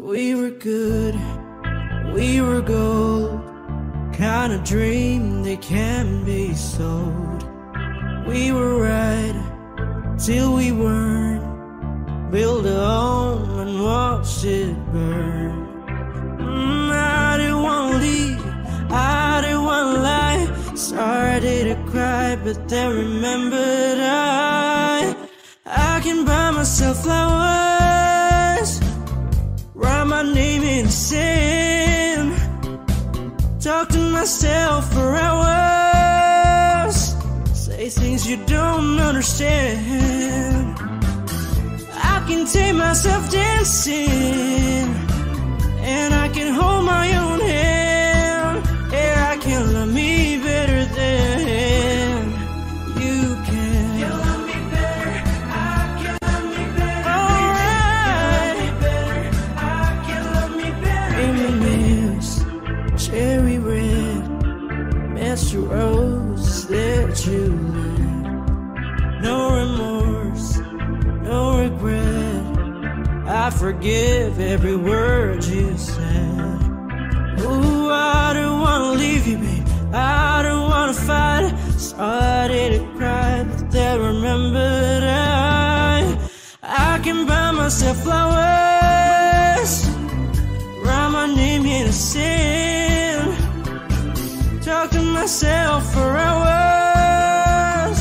We were good, we were gold, kind of dream that can be sold. We were right till we weren't, build a home and watch it burn. I didn't want to leave, I didn't want to lie, started to cry but then remembered I can buy myself flowers, write my name in the sand, talk to myself for hours, say things you don't understand. I can take myself dancing, and I can hold my own hand. Yeah, I can love me better than you can. You love me better, I can love me better. Alright, I can love me better. Reminisce, cherry red, match the rose that you lit. No remorse, no regret, I forgive every word you said. Ooh, I don't wanna leave you, babe, I don't wanna fight. Started to cry, but then remembered I can buy myself flowers, write my name in the sand, talk to myself for hours,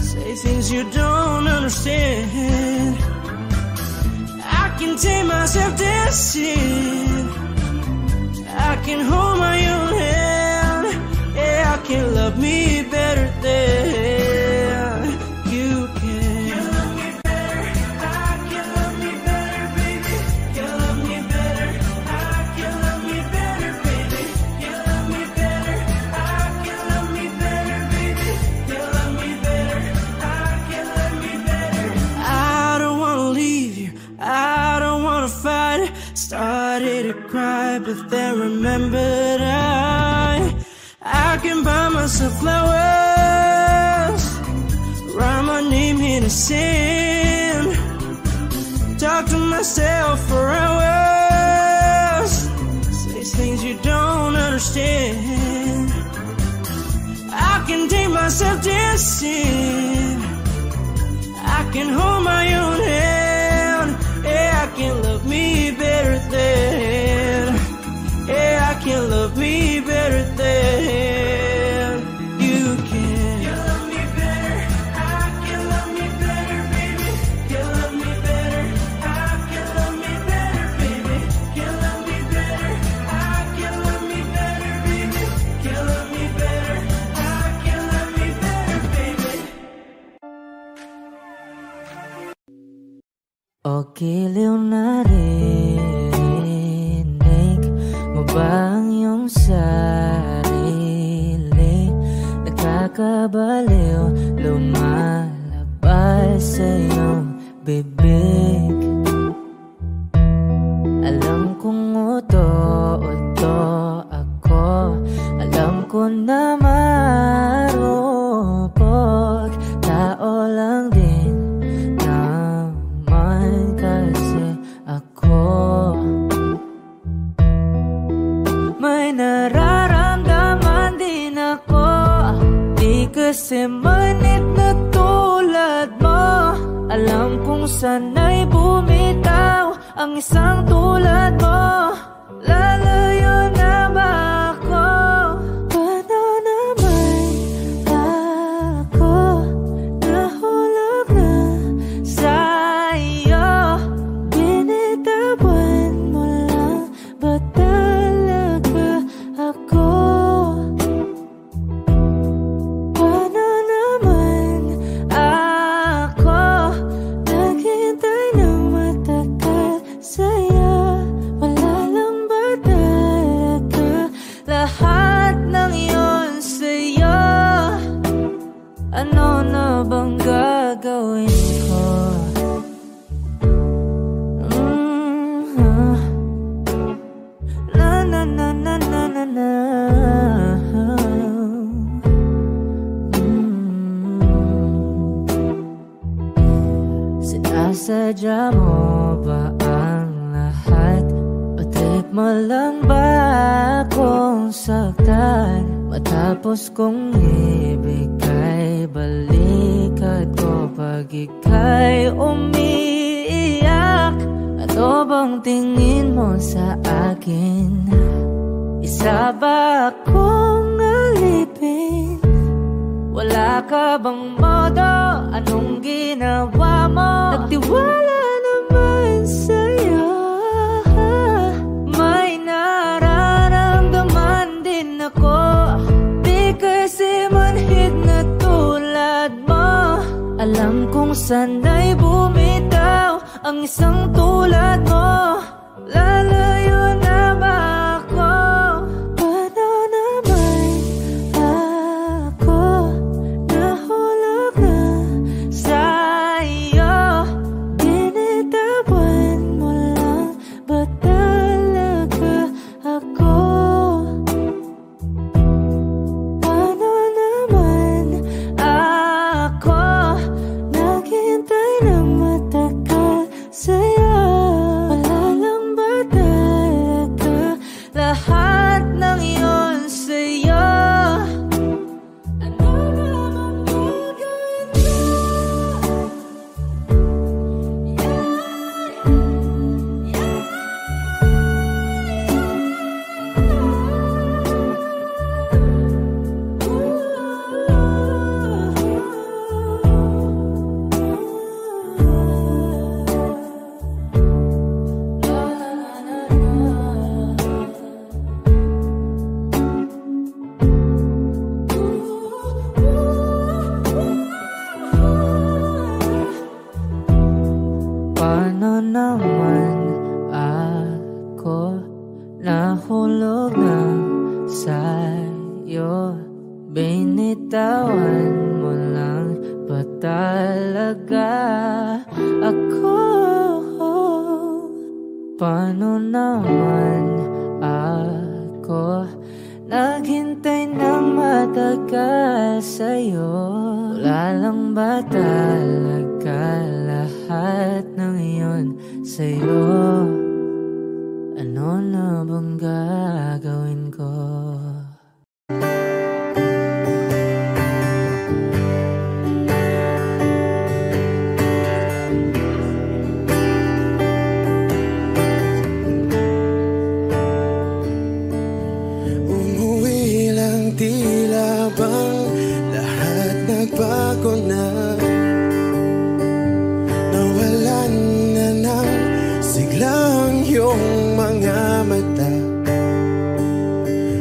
say things you don't understand. I can take myself dancing, I can hold my own hand. Yeah, I can love me better than you can. You love me better, I can love me better, baby. You love me better, I can love me better, baby. You love me better, I can love me better, baby. You love me better, I can love me better. I don't wanna leave you, I don't wanna fight. Started to cry, but then remembered I can buy myself flowers, write my name in the sand, talk to myself for hours, say things you don't understand. I can take myself dancing, I can hold my own hand. Yeah, I can love me better than, yeah, I can love me better than you can. You love me better, I can love me better, baby. You love me better, I can love me better, baby. You love me better, I can love me better, baby. You love me better, I can love me better, baby. Okay, narinig mo ba ang iyong sarili? Nakakabaliw, lumalabas sa iyong bibig. Alam kong uto-uto ako, alam ko na marupok, tao lang din naman kasi ako. May nararamdaman din ako, di kasi manit na tulad mo. Alam kong sana'y bumitaw ang isang tulad mo. Lalayo na ba ako? Paano naman ako nahulog na sa'yo? Binitawan mo lang ba talaga ako? Paano naman ako naghintay ng matagal sa'yo? Wala lang ba talaga lahat ng iyon sa'yo? Ano na bang gagawin ko? Na na na na na na na. Sinasadya mo ba ang lahat mo lang ba akong saktan? Matapos kong ibigay, balikat ko pag ika'y umiiyak. Ano bang tingin mo sa akin? Isa ba akong alipin? Wala ka bang modo? Anong ginawa mo? Nagtiwala naman sa'yo. May nararamdaman din ako. Di kasi manhid na tulad mo. Alam kong sana'y bumitaw ang isang tulad mo. Lalayo na ba ako? Paano naman ako nahulog na sa'yo? Binitawan mo lang ba talaga ako? Paano naman ako naghintay ng matagal sa'yo? Wala lang ba talaga lahat ng iyon sa'yo? Ano naman gagawin mo? Paano naman ako nahulog na sa'yo? Binitawan mo lang ba talaga ako? Paano naman ako naghintay ng matagal sa'yo? Wala lang ba talaga lahat ng iyon sa'yo? Ano na bang gagawin ko? Umuwi lang, tila bang lahat nagbago na. Nawalan na ng siglang iyong mga mata.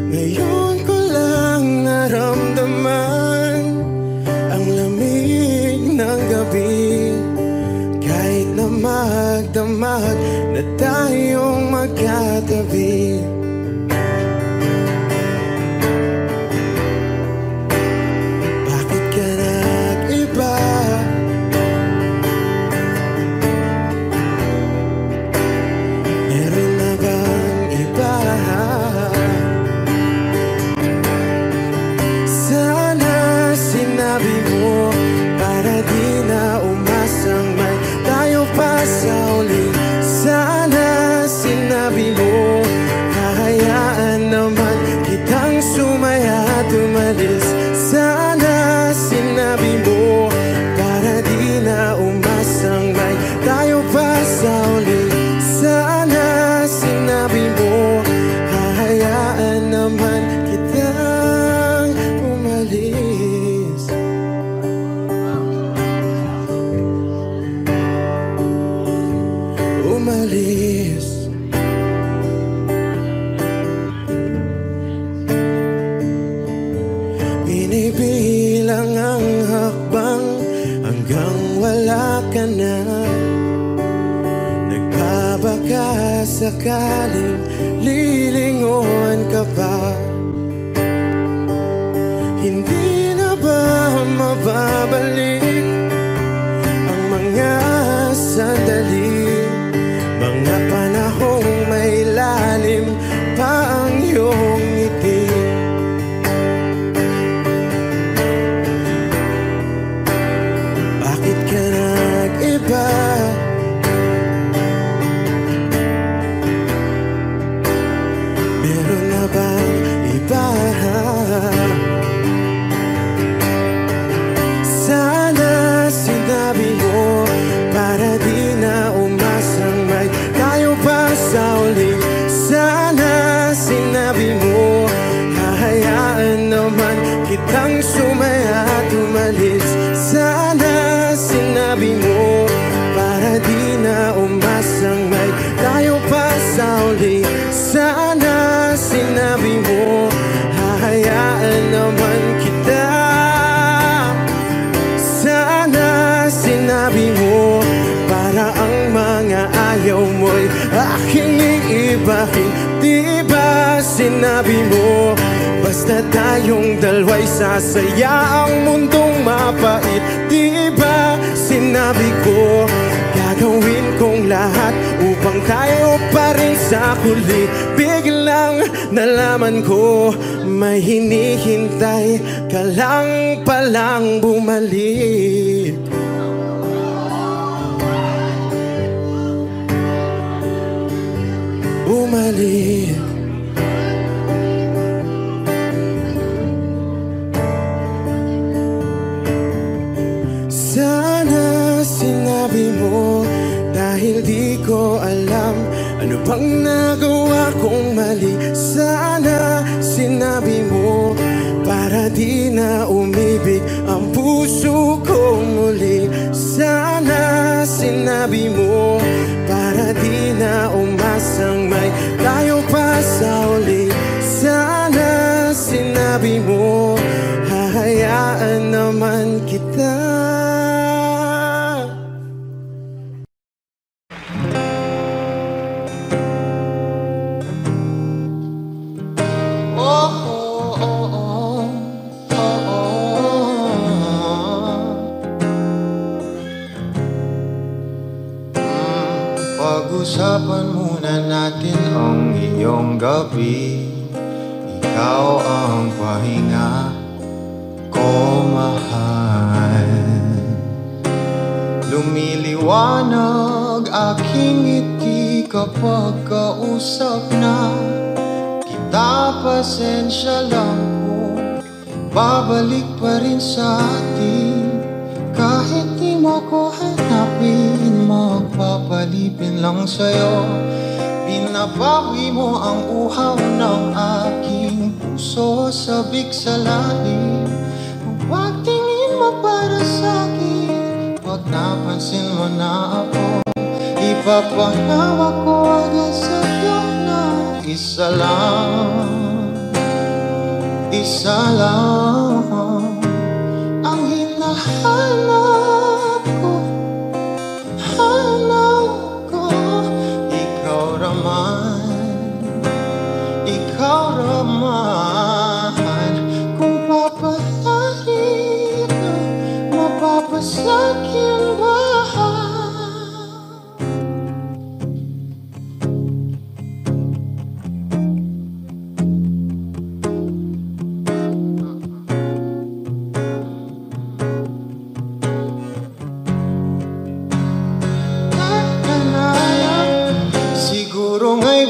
Ngayon ko lang naramdaman ang lamig ng gabi. Kahit na magdamag na tayong magkatabi. Bakit ka nag-iba? Meron na bang iba? Sana sinabi mo para di na umasang may tayo pa sa uli. Sana sinabi mo hahayaan naman kitang sumaya at umalis. Sana sinabi mo para di na umasang may tayo pa sa uli. Sana sinabi mo hahayaan naman kitang umalis. Umalis. Binibilang ang hakbang hanggang wala ka na. Nagbabaka sakaling lilingon ka pa. Hindi na ba mababalik ang mga sandali, mga panahong may lalim pa ang iyong ngiti? Bakit ka nag-iba? bakit di ba sinabi mo basta tayong dalawa'y sasaya ang mundong mapait? Di ba sinabi ko gagawin kong lahat upang tayo pa rin sa huli? Biglang nalaman ko may hinihintay ka lang palang bumalik. Bumalik. Sana sinabi mo dahil di ko alam ano bang nagawa kong mali. Sana sinabi mo para di na umibig ang puso ko muli. Sana sinabi mo para di na umasang may tayo pa sa uli. Sana sinabi mo hahayaan naman kita. Pag-usapan muna natin ang iyong gabi. Ikaw ang pahinga ko, mahal. Lumiliwanag aking ngiti kapag kausap na kita. Pasensya lang kung babalik pa rin sa atin. Kahit di mo ko hanapin, magpapalipin lang sa'yo. Binabawi mo ang uhaw ng aking puso, sabik sa lalim. Huwag tingin mo para sa'kin, pag napansin mo na ako, ipapanawa ko agad sa'yo na isa lang, isa lang ang hinahanap ko, hanap ko. Ikaw raman, kung papalarin na mapapasakyan ba?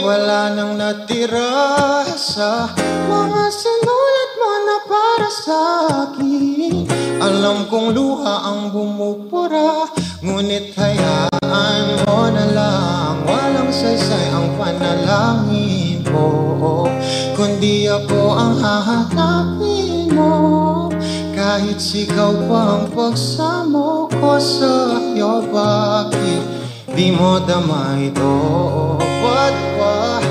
Wala nang natira sa mga sinulat mo na para sa akin. Alam kong luha ang bumupura, ngunit hayaan mo na lang. Walang saysay ang panalangin ko, kundi ako ang hahanapin mo. Kahit sigaw pa ang pagsamo ko sa'yo, bakit di mo dama ito? Ba't ba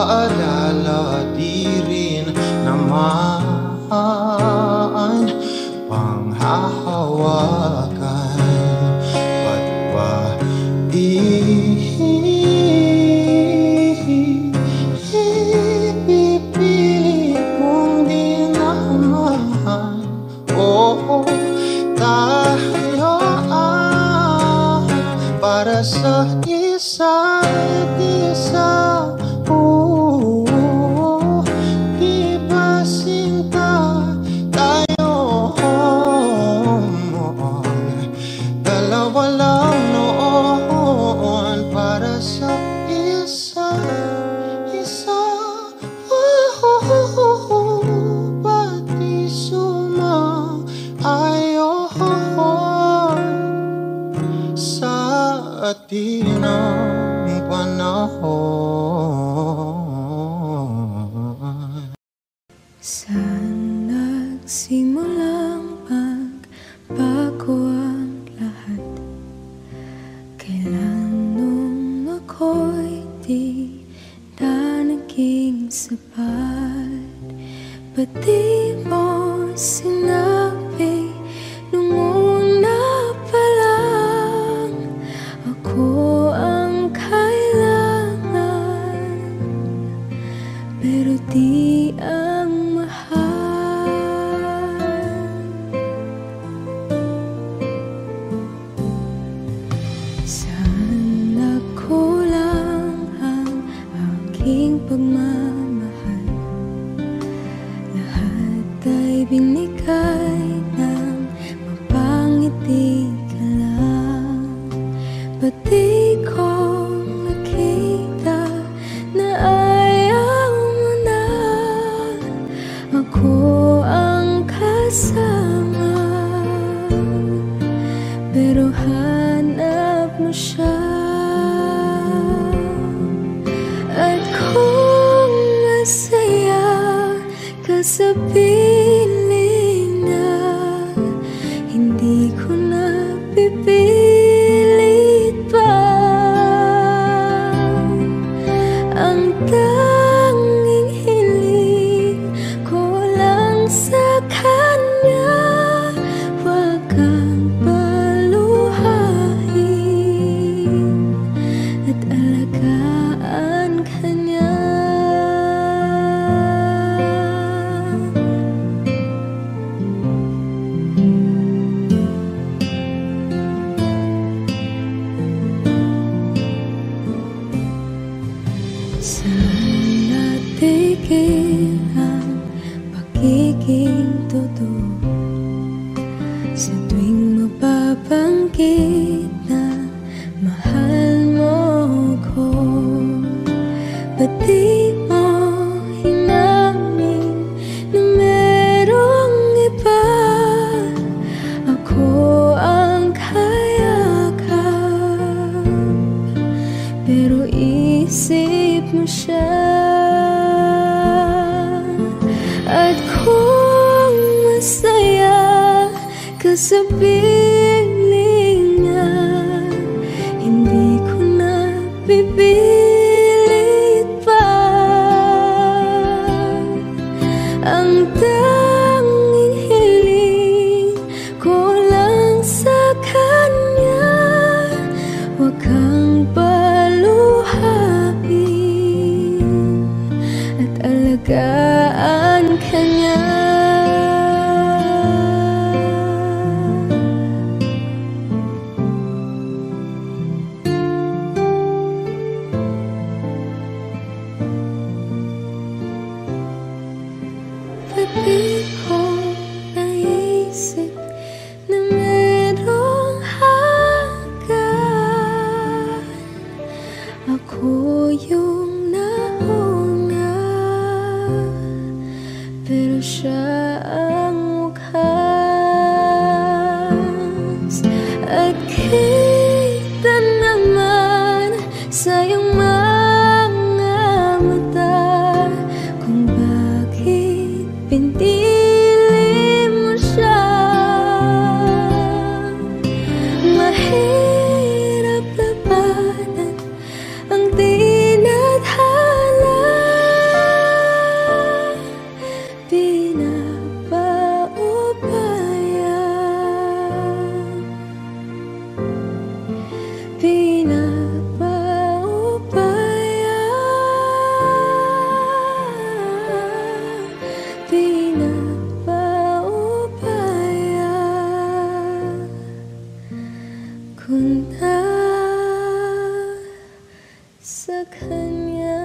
ipapaalala? Di rin naman panghahawakan. Ba't ba ipipilit kong di naman? Oh, tayo para sa isa't isa. Di ba sinta tayo? Dalawa lang noon para sa isa't isa. Ba't di sumaayon sa atin ang Sa tuwing mapabanggit na mahal mo ko, ba't di mo hinamin na merong iba? Ako ang kayakap, pero isip mo siya. At kung masaya ka sa piling niya, hindi ko na pipilit pa. Ang tanging hiling ko lang sa kanya, huwag kang paluhain at alagaan ka niya. Di ko naisip na merong hanggan. Ako yung nauna, pero siya ang wakas. At kita naman sa iyong mga mata kung bakit pinili mo siya. Mahirap labanan ang tinadhana, ko na sa kanya.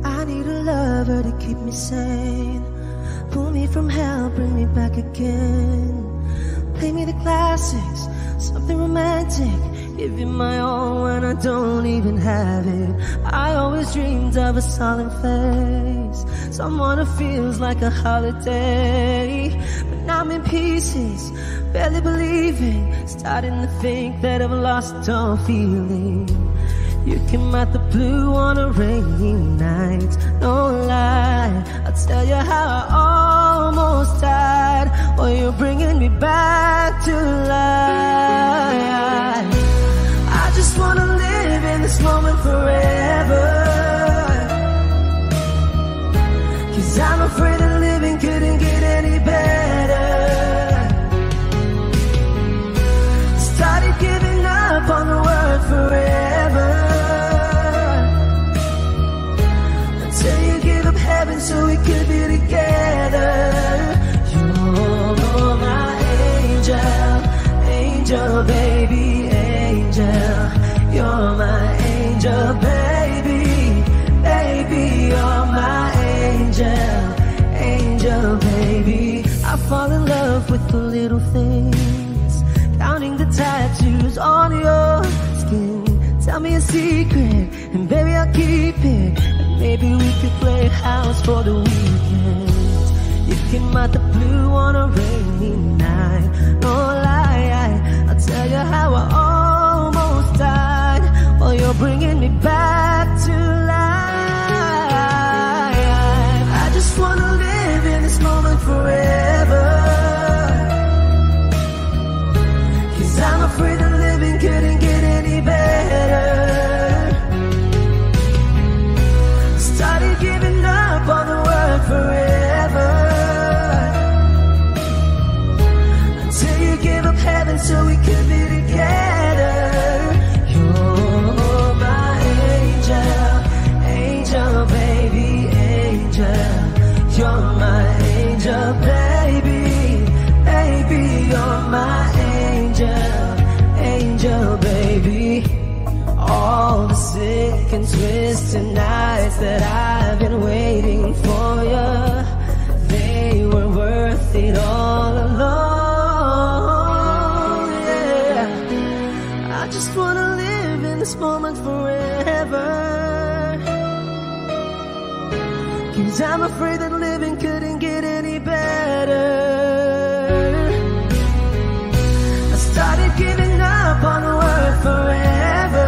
I need a lover to keep me sane, pull me from hell, bring me back again. Play me the classics, something romantic, give you my all when I don't even have it. I always dreamed of a solemn face, someone who feels like a holiday. But now I'm in pieces, barely believing, starting to think that I've lost all feeling. You came out the blue on a rainy night, no lie, I'll tell you how I almost died, while you're bringing me back to life. I just wanna live in this moment forever, 'cause I'm afraid that living couldn't get any better. Started giving up on the word forever, until you give up heaven so we could be together. You're my angel, angel baby, angel. You're my angel baby, baby. You're my angel, angel baby. I fall in love with the little things, counting the tattoos on your skin. Tell me a secret, and baby I'll keep it. And maybe we could play house for the weekend. You came out the blue on a rainy night, no lie, I'll tell you how I almost died, while you're bringing me back to life. I just wanna live in this moment forever, 'cause I'm afraid that living couldn't get any better. Started giving up on the word forever, until you give up heaven so we could be together. You're my angel, angel baby, angel. You're my angel baby, baby. You're my angel, angel baby. All the sick and twisted nights that I've been waiting for you, 'cause I'm afraid that living couldn't get any better. I started giving up on the word forever,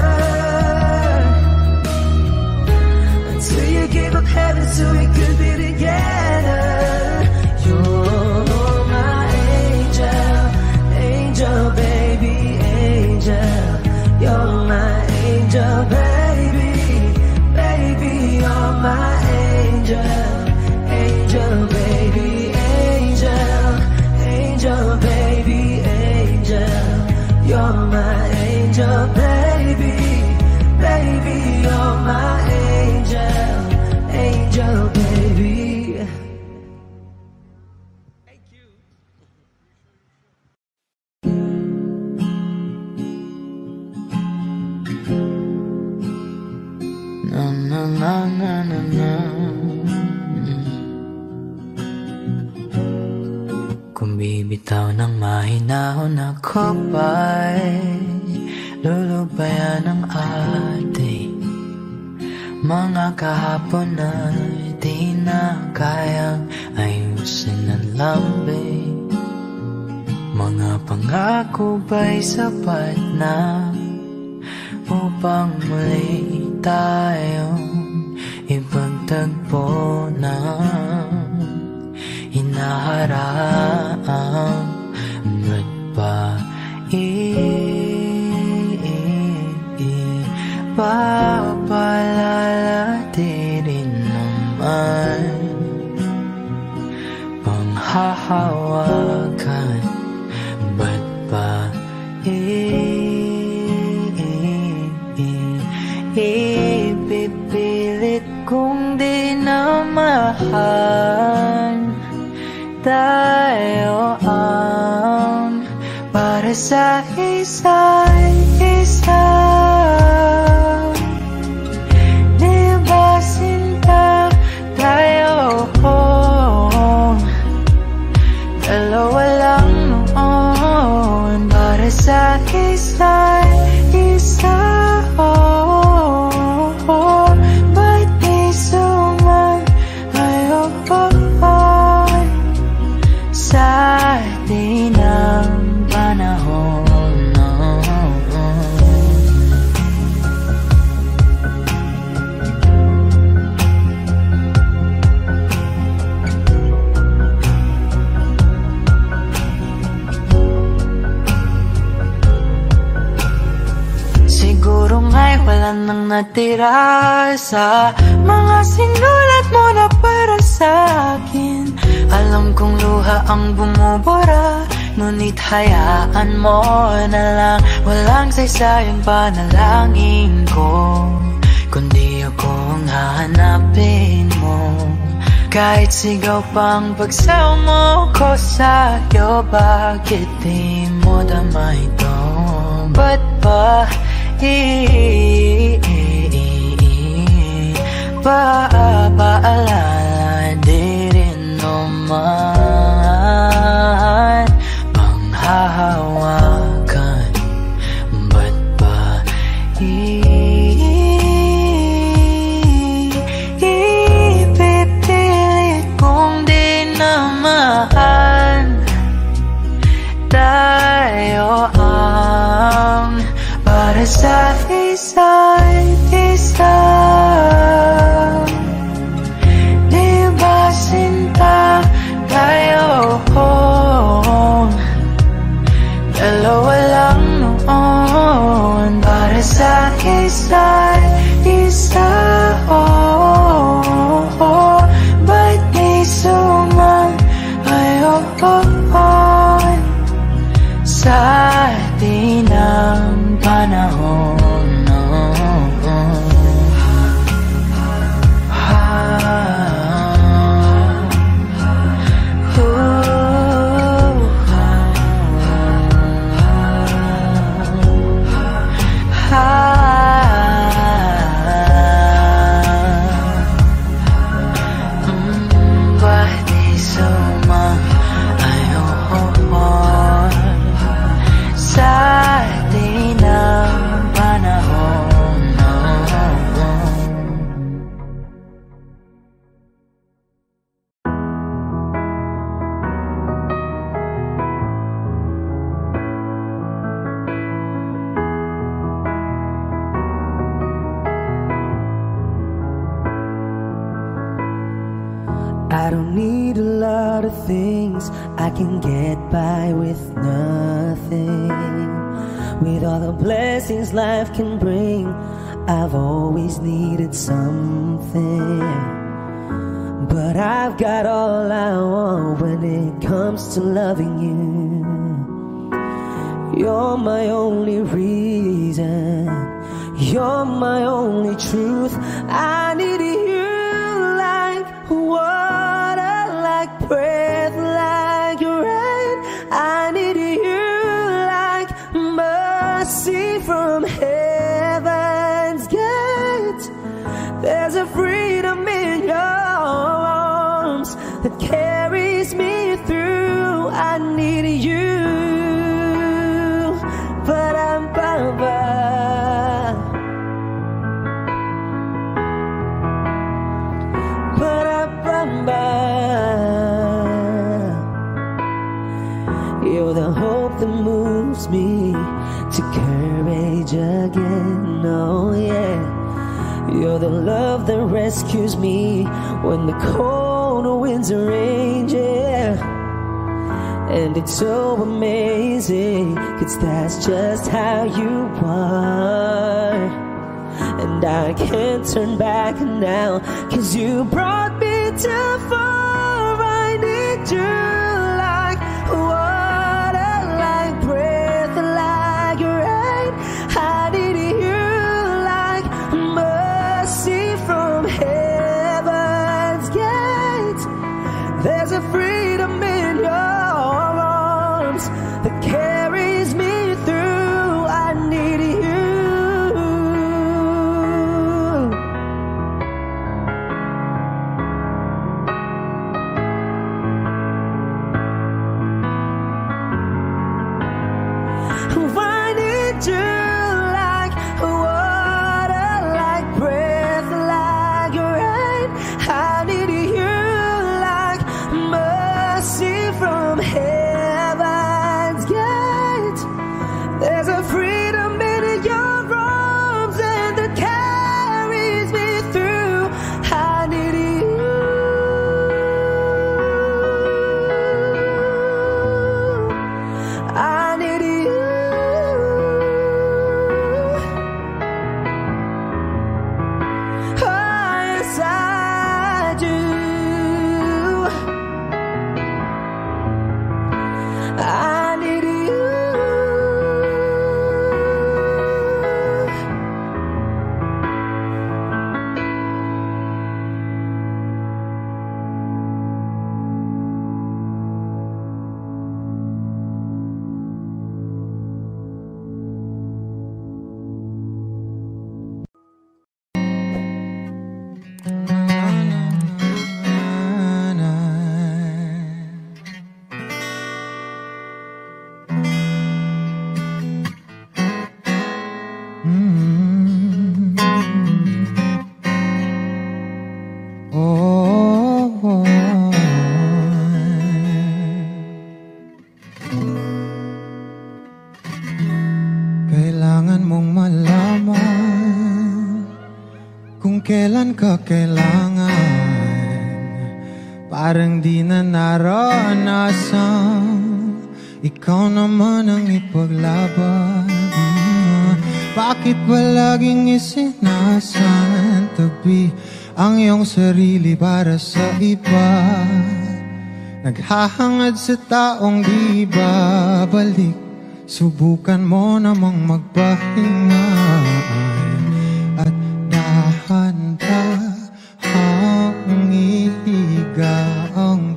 until you gave up heaven so we could be together. You're my angel, angel baby, angel. You're my angel baby, baby, you're my angel, angel baby, angel, angel baby, angel. You're my angel baby, baby, you're my angel, angel baby. Thank you. Na na na na na na. Kung bibitaw ng mahinahon ako ba'y lulubayan ng ating mga kahapon na di na kayang ayusin ng lambing. Mga pangako ba'y sapat na upang muli tayong ipagtagpo ng hinaharap? Ba't ba ipapalalatirin naman panghahawakan? Ba't ba ipipilit kong di na mahal? Tayo ang para sa isa't isa. Di ba sinta tayo? Dalawa lang noon para sa isa't isa. Ba't di sumayon sa atin ang panahon? Siguro nga'y wala nang natira sa mga sinulat mo na para sa akin. Alam kong luha ang bumubura, ngunit hayaan mo na lang. Walang saysayang panalangin ko, kundi ako ang hahanapin mo. Kahit sigaw pang pagsaw mo ko sa'yo, bakit di mo dama ito? Ba't ba paalala di rin naman panghahawakan? Ba't ba ipipilit kong di na mahal? Tayo ang para sa isa't isa. Di need a lot of things, I can get by with nothing. With all the blessings life can bring, I've always needed something. But I've got all I want when it comes to loving you. You're my only reason, you're my only truth. I need you like water, like breath, like rain. I need you like mercy from heaven's gate. There's a freedom in your arms that carries me through. I need you. You're the hope that moves me to courage again, oh yeah. You're the love that rescues me when the cold winds are raging, yeah. And it's so amazing, 'cause that's just how you are. And I can't turn back now, 'cause you brought me too far. I need you like water, like breath, like rain. I need you like mercy from heaven's gate. There's a freedom in your arms that carries me through. I need you. I need you like water, like breath, like rain. I need you like mercy from heaven's gate. There's a freedom in your arms and that carries me through. I need you. I need you. I need you. Kailangan mong malaman kung kailan ka kailangan. Parang di na naranasan, ikaw naman ang ipaglaban. Bakit ba laging isinasantabi ang iyong sarili para sa iba? Naghahangad sa taong di babalik, subukan mo namang magpahinga at dahan-dahang ihiga ang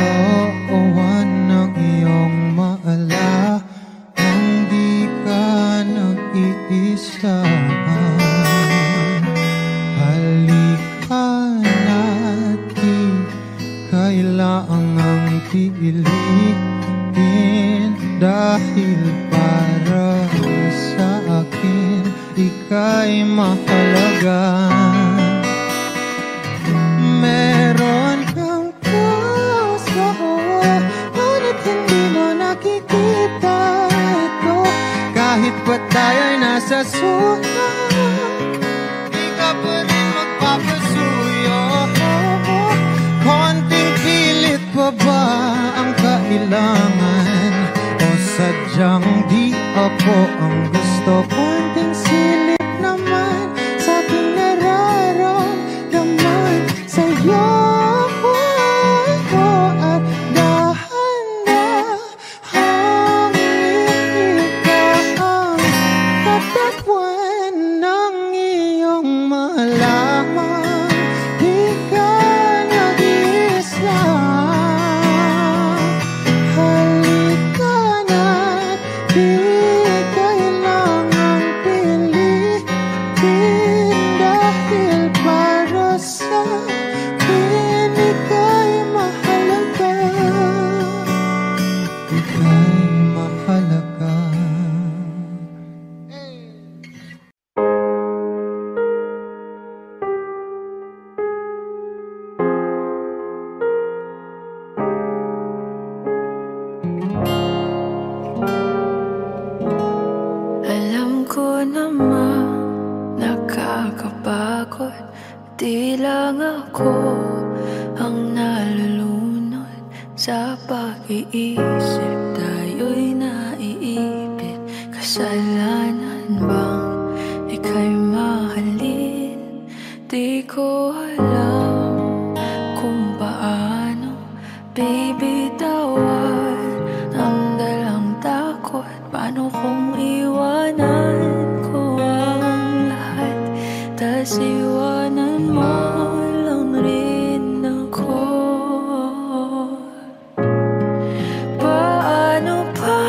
katawan ng iyong maala. Hindi ka nag-iisa, halika na't di kailangang pilitin. Dahil para sa akin, ika'y mahalaga. Meron kang puso, ngunit hindi mo nakikita ito. Kahit pa tayo'y nasa sulat, di ka pa rin magpapasuyo. Kung ko ang gusto, konting silip naman sa aking nararamdaman sa'yo. At dahan-dahang ikaw ang katawan ng iyong malaman. Di ka nag-isa, halika na't di kailangang pilitin, dahil para sa akin ika'y mahalaga, ika'y mahalaga. Alam ko naman nakakapagod, di lang ako ang nalulunod sa pag-iisip. Tayo'y naiipit, kasalanan bang ika'y mahalin? Di ko alam kung paano bibitawan ang dalang takot. Paano kung iwanan ko ang lahat, tas iwanan mo lang rin ako? Paano pa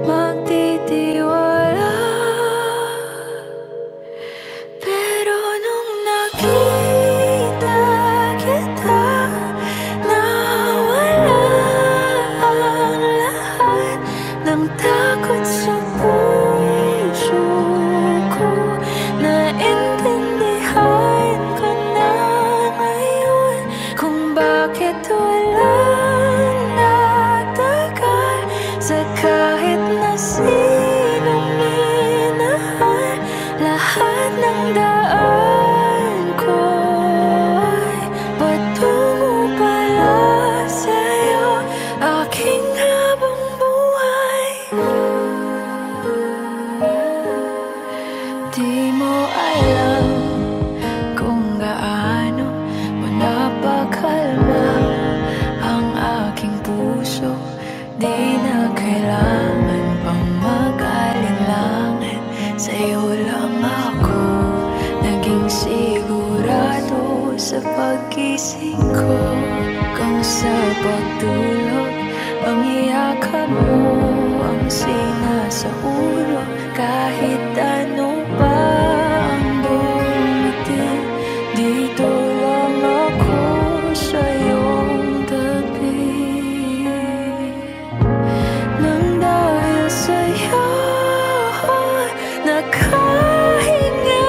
magtitiwala? Pero nung nakita kita, nawala ang lahat ng takot sa puso ko. Naintindihan ko na ngayon kung bakit walang natagal sa kahit na sinong minahal. Lahat ng daan ko ay patungo pala sa'yo, aking habang buhay. Di mo alam kung gaano mo napakalma ang aking puso. Di na kailangan pang mag-alinlangan, sa'yo lang ako naging sigurado sa pag-gising ko. Kung sa pagtulog ang iyakap mo ang sinasaulo, kahit ano pa ang dumating, dito lang ako sa iyong tabi. Nang dahil sa'yo nakahinga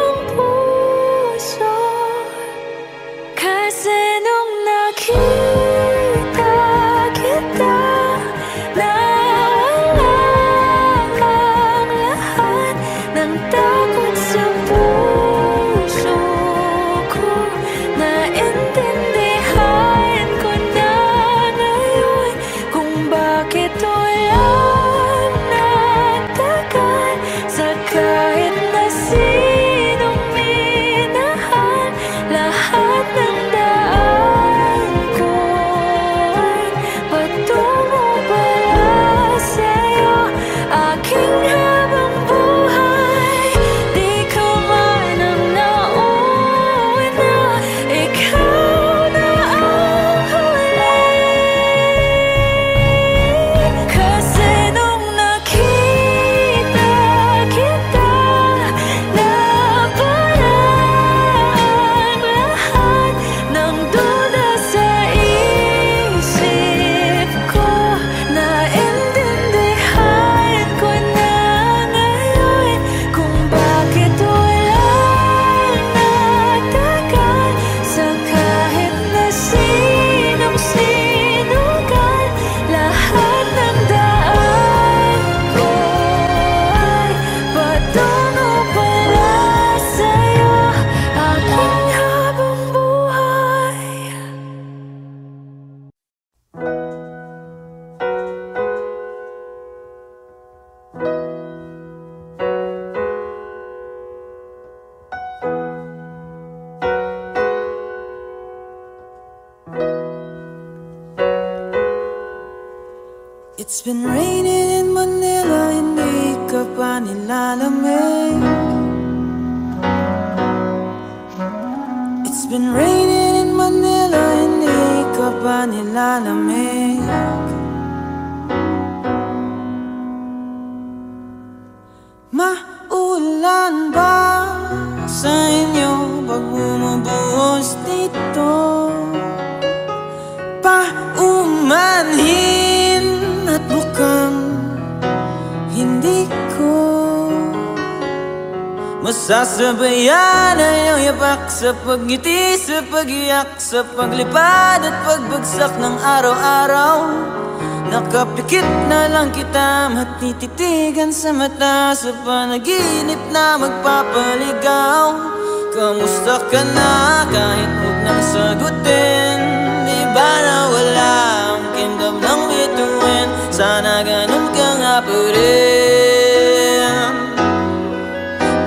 ang puso, kasi nung nakita kita, nawala ang lahat ng takot sa puso ko. Naintindihan ko na ngayon kung bakit walang natagal sa kahit na sinong minahal. Lahat ng daan ko ay patungo pala sa'yo, aking habang buhay. Di ka man ang nauna, ikaw na ang huli. Kasi nung nakita kita, nawala ang lahat It's been raining in Manila, hindi ka pa nilalamig. It's been raining in Manila, hindi ka pa nilalamig. Maulan ba sa inyo pag bumubuhos dito? Paumanhin at mukhang hindi ko masasabayan ang iyong yapak sa pagngiti, sa pagiyak, sa paglipad at pagbagsak ng araw-araw. Nakapikit na lang kita, matititigan sa mata, sa panaginip na magpapaligaw. Kamusta ka na kahit huwag nang sagutin? Di ba na wala ang kingdom ng bituin? Sana ganun ka nga pa rin.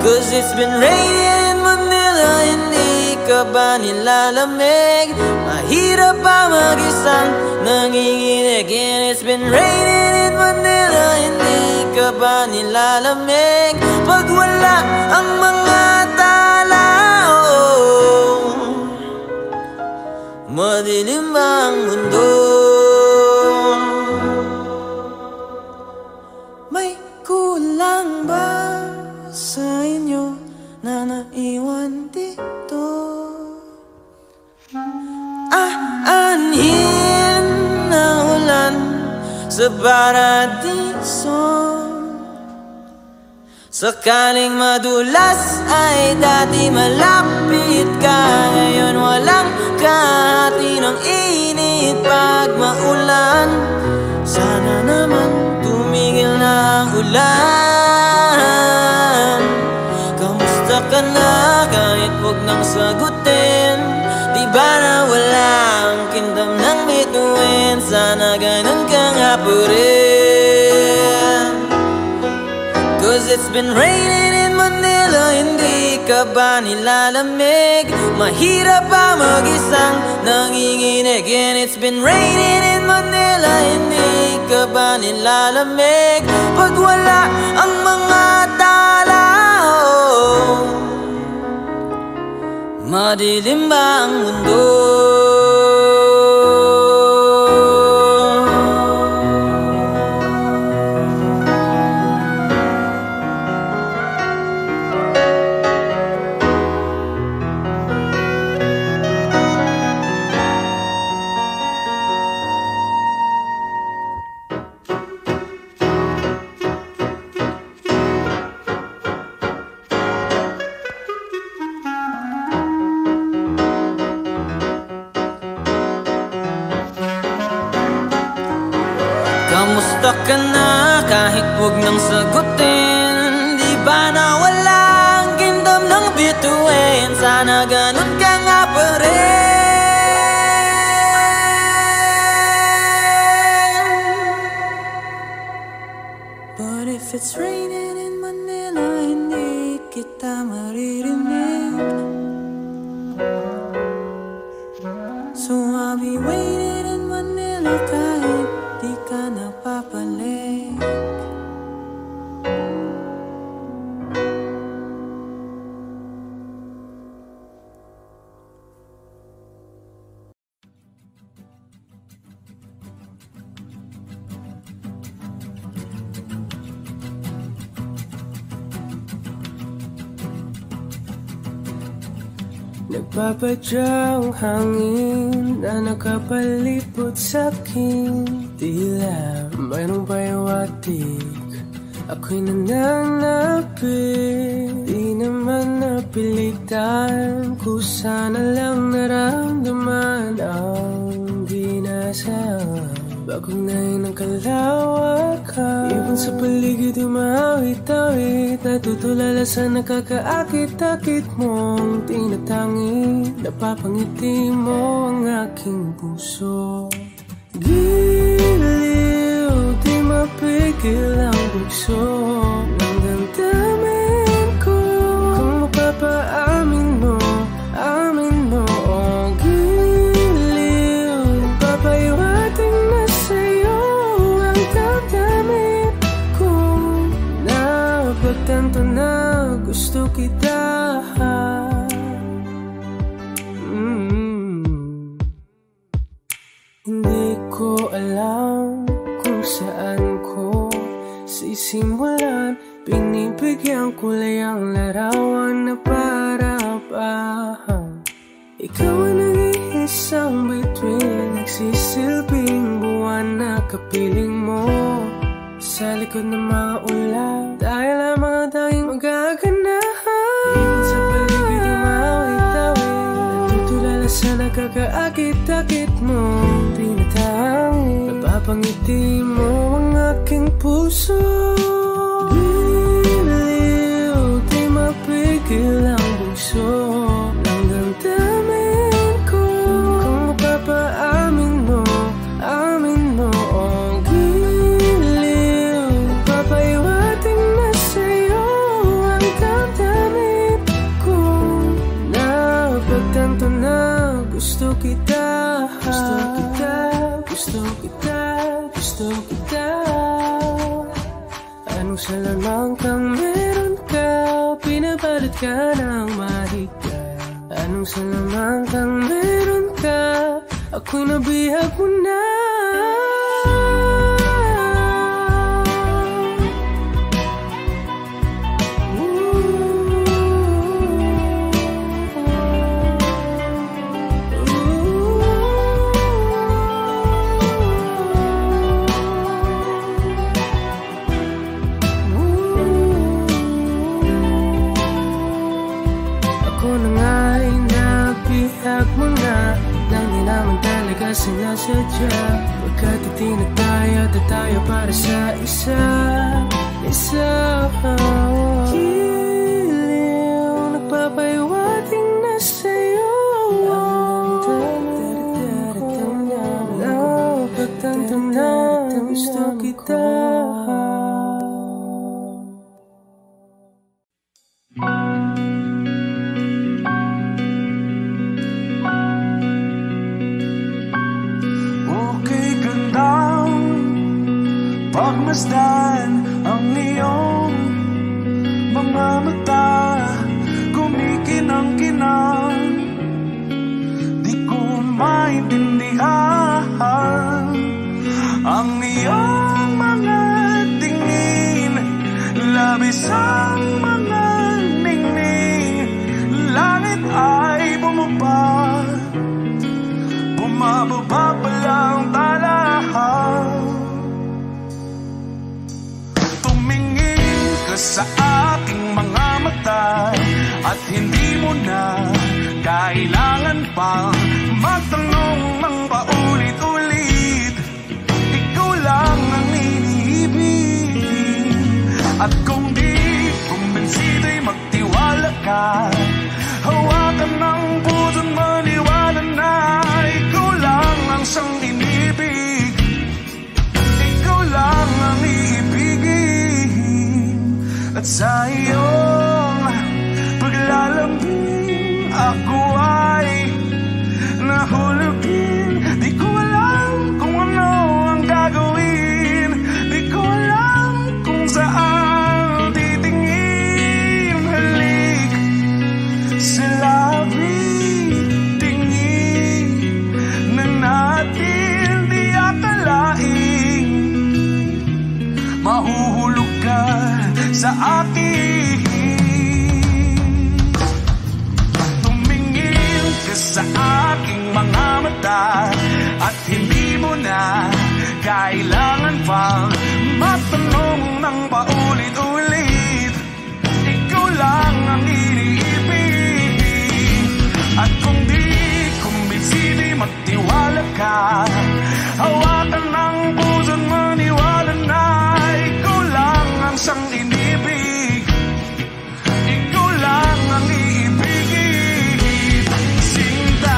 Cause it's been raining in Manila, hindi ka ba nilalamig? Mahirap pa mag-isang nanginginig. And it's been raining in Manila, hindi ka ba nilalamig? Pag wala ang mga tala, oh, madilim ang mundo. May kulang ba sa inyo na naiwan dito? Aanhin na ulan sa paradiso. Sakaling madulas ay dati malapit ka, ngayon walang kahati ng init pag maulan. Sana naman tumigil na ang ulan. Kamusta ka na kahit huwag nang sagutin? Di ba na wala ang kingdom ng bituin? Sana ganun ka nga pa rin. Cause it's been raining in Manila, hindi ka ba nilalamig? Mahirap pa mag-isang nanginginig. And it's been raining in Manila, hindi ka ba nilalamig? Pag wala ang mga tala, oh, madilim ba ang mundo? Kamusta ka na kahit huwag nang sagutin? Di ba na wala ang kingdom ng bituin? Sana ganun ka nga pa rin. But if it's raining in Manila, hindi kita maririnig. So I'll be waiting in Manila kahit di ka napapalik. Nagpapadyang hangin na nakapalipot sa'kin. Tila mayroong payawatig, ako'y nananapit. Di naman napilitan, kusana lang naramdaman ang dinasal. Bagong nahin ng kalawakan, ibon sa paligid umawit-awit, natutulala sa nakakaakit-akit mong tinatangi. Napapangiti mo ang aking puso. Giliw, di mapigil ang bugso ng damdamin ko. Kung mapapaamin mo, amin mo. Oh, giliw, papayawating na sa'yo ang gusto kita. Hindi ko alam kung saan ko sisimulan. Binibigyan ko lang ang larawan na para-parahan. Ikaw ang nag-iisang bituin, nagsisilbing buwan na kapiling mo. Sa likod ng mga ulan, dahil lamang ang tanging magaganahan. Ibig sa paligid yung mawit-awit, natutulala sa nakakaakit-akit mo. Tinatangin, napapangiti mo ang aking puso. Biliw, di mapigil ang bugso ng damdamin ko. Kung mapapaamin mo, amin mo ang giliw. Papaiwating na sa'yo ang damdamin ko. Napagtanto na gusto kita. Gusto kita, gusto kita, gusto kita. Anong salamang kang meron ka, pinabalot ka ng mahigpit. Anong salamang kang meron ka, ako'y nabihag mo na. Sinasadya, pagkat itinataya tayo para sa isa. Giliw, nagpapaiwating na sa'yo. Napagtanto na gusto kita. Pagmasdan ang iyong mga mata, kumikinang-kinang. Di ko maintindihan ang iyong mga tingin, labis ang mga ningning. Langit ay bumaba, bumababa pa lang talahan. Sa aking mga mata, at hindi mo na kailangan pang magtanong ng paulit-ulit. Ikaw lang ang iniibig, at kung di kumbinsido'y magtiwala ka. Hawakan ng puso't maniwala na ikaw lang ang siyang inibig. Ikaw lang ang iibigin. At sa iyong paglalambing, ako ay nahulugin. Di ko alam kung ano ang gagawin, di ko alam kung saan titingin. Halik sa labi, tingin na natin di akalain. Mahuhulog ka sa akin. Tumingin ka sa aking mga mata, at hindi mo na kailangan pang matanong ng paulit-ulit. Ikaw lang ang iniibig, at kung di kumbinsido'y magtiwala ka. Hawakan ng puso't maniwala na ikaw lang ang siyang inibig. Ikaw lang ang iibigin, Sinta.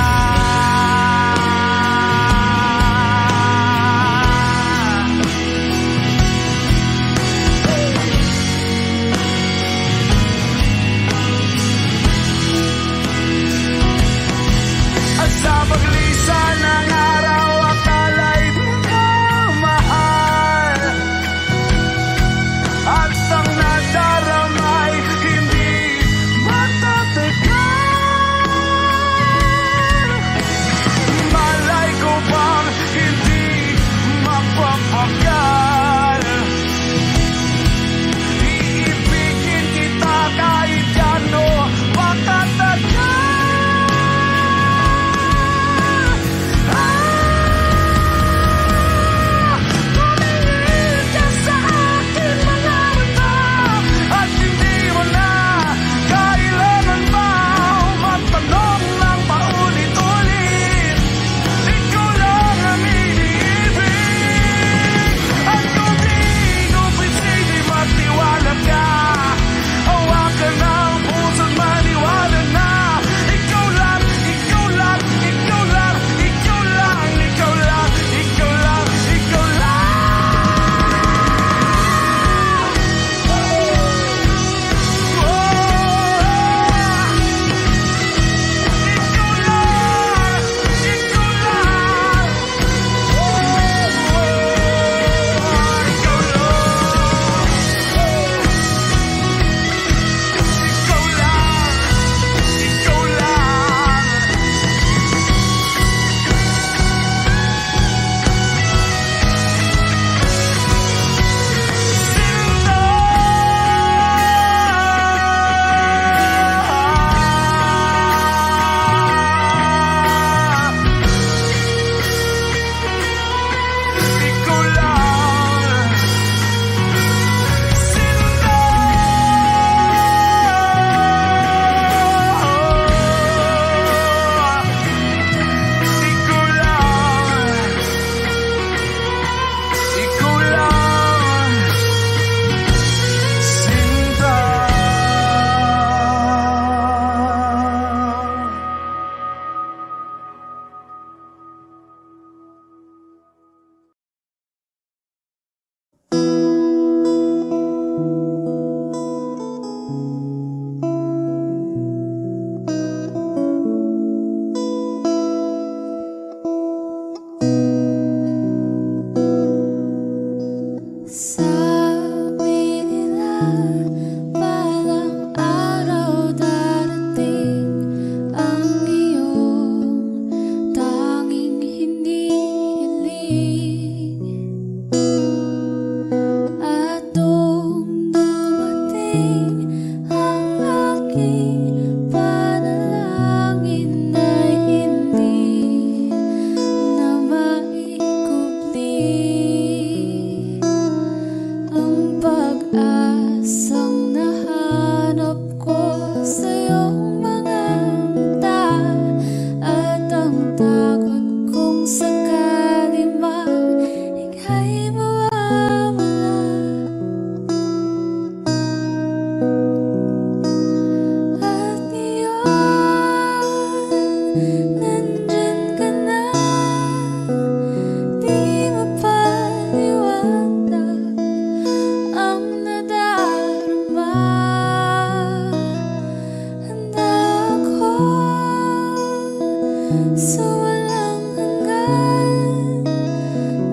sa walang hanggan,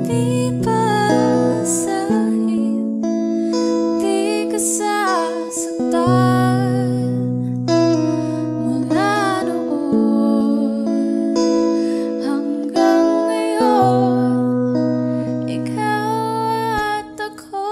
di pasahin, di ka sasaktan. Mula noon hanggang ngayon, ikaw at ako.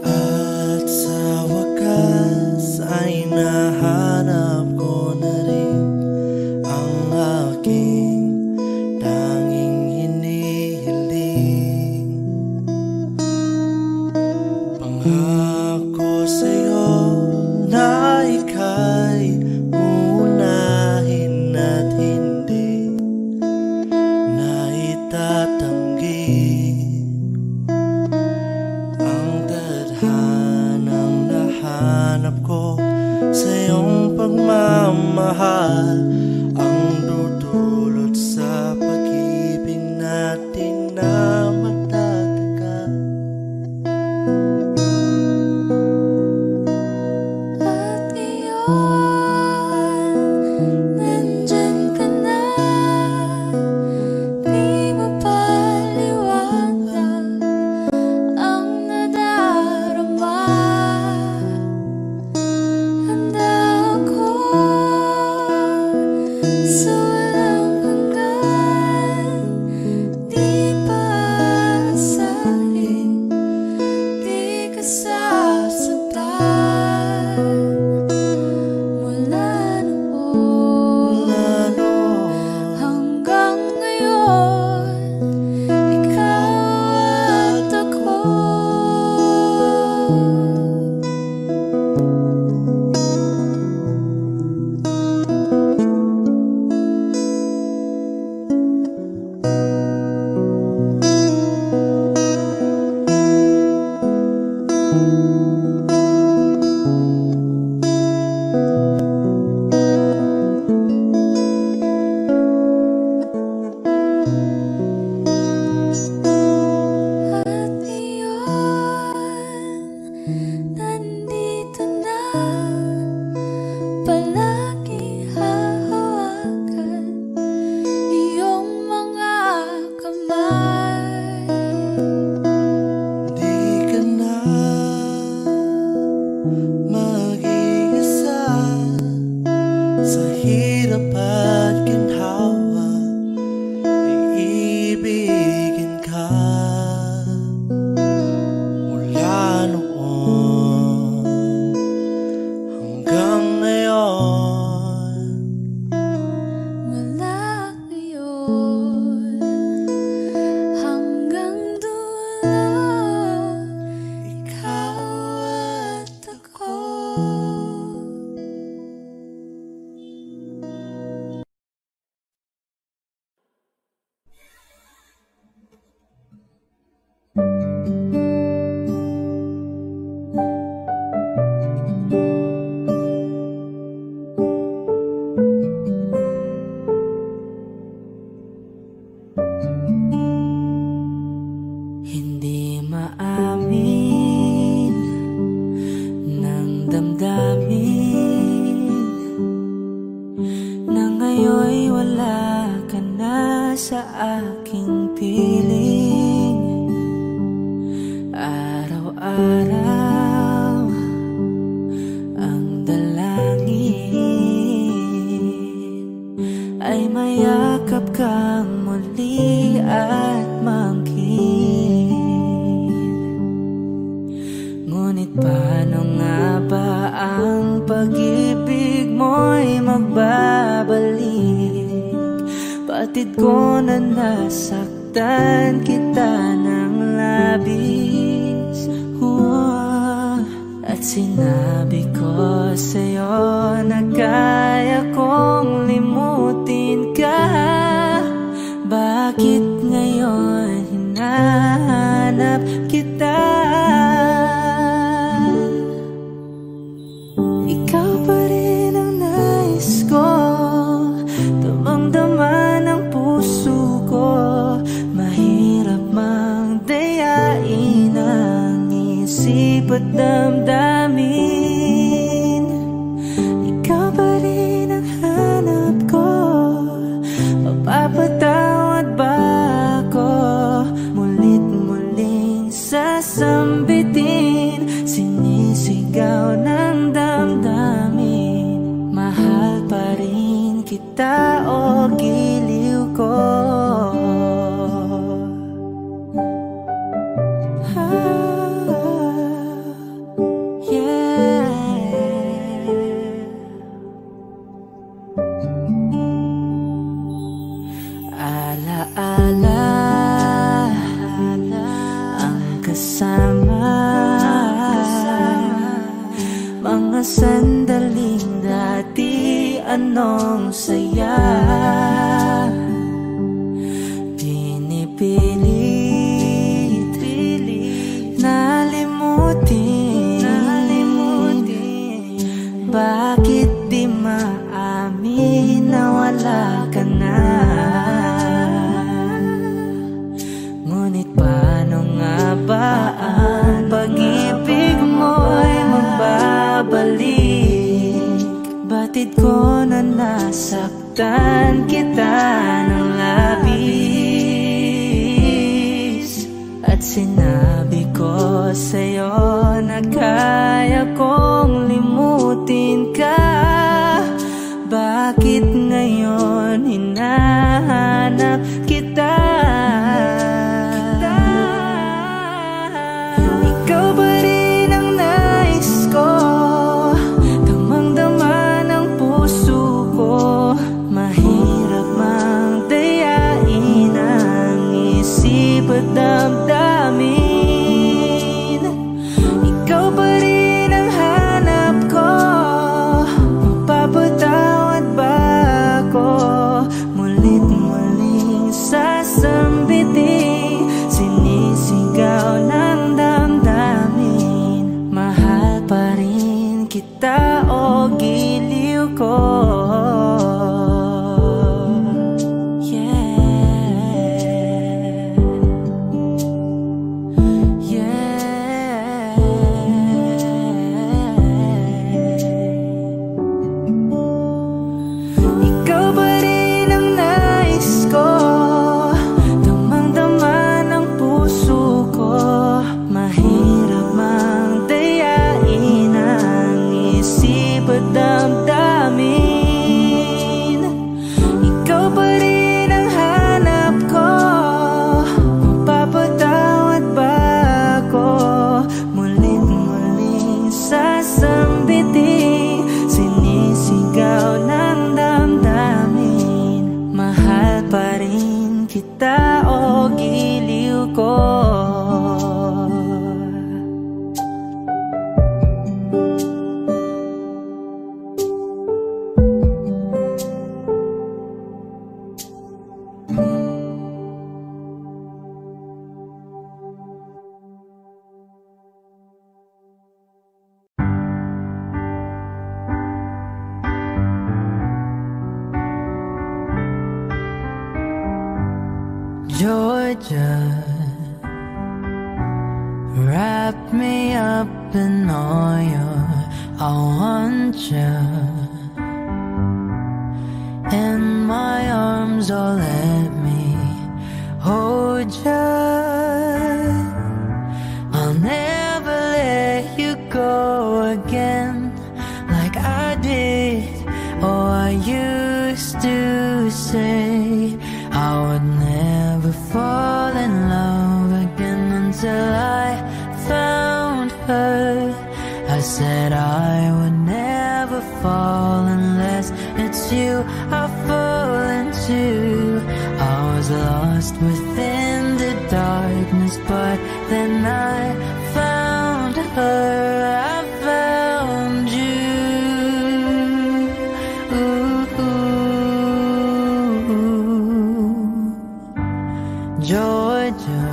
At sa wakas ay nahanap ko na rin ang aking tanging hinihiling. Pangako sa'yo na ika'y uunahin at hindi na itatanggi ang tadhanang nahanap ko sa iyong pagmamahal, ang dudulot sa pag-ibig natin na matatagal. At ngayon, nandyan ka na, di mapaliwanag ang nadarama. Handa ako sa walang hanggan, di pasahin, di ka sasaktan. Mula noon hanggang ngayon, ikaw at ako. At ngayon, nandito na, palagi hahawakan iyong mga kamay. Di ka na mag-iisa sa hirap at ginhawa, iibigin ka. Mula noon hanggang ngayon, Mula ngayon hanggang dulo, ikaw at ako. Hindi maamin ng damdamin na ngayon'y wala ka na sa aking piling. Araw-araw ang dalangin ay mayakap kang muli at mangkin. Ngunit paano nga ba ang pag-ibig mo'y magbabalik? Batid ko na nasaktan kita ng labis. At sinabi ko sa'yo na kaya kong limutin ka. Bakit ngayon hinahanap kita? Ikaw pa rin ang nais ko, damang-dama ng puso damdamin. Ikaw pa rin ang hanap ko. Mapapatawad ba ako? Mulit-muling sasambitin, sinisigaw ng damdamin. Mahal pa rin kita o giliw ko. Sandaling dati, anong saya. Pinipilit nalimutin. Bakit di maamin na wala ka na? Ngunit paano nga ba ang pag-ibig mo'y magbabalik? Batid ko na nasaktan kita ng labis, at sinabi ko sa'yo na kaya kong limutin ka. Bakit ngayon hinahanap kita? Ikaw ba rin ang nais ko? Damang-dama ng puso ko. Mahirap mang dayain ang isip at damdamin. Ikaw ba rin ang hanap ko? Mapapatawad ba ako? Mulit-muling sasambitin, sinisigaw ng damdamin. Mahal pa rin kita o giliw ko. Ikaw ba rin ang nais ko? Damang-dama ng puso ko. Mahirap mang dayain ang isip at damdamin. Ikaw ba rin ang hanap ko? Mapapatawad ba ako? Mulit-muling sasambitin, sinisigaw ng damdamin. Mahal pa rin kita o giliw ko. Georgia, wrap me up in oil. I want you in my arms, oh let me hold you. I'll never let you go again like I did. Oh, I used to say I would never fall in love again until I found her. I said I would never fall unless it's you I fall into. I was lost within the darkness, but then I found her. I found you. Georgia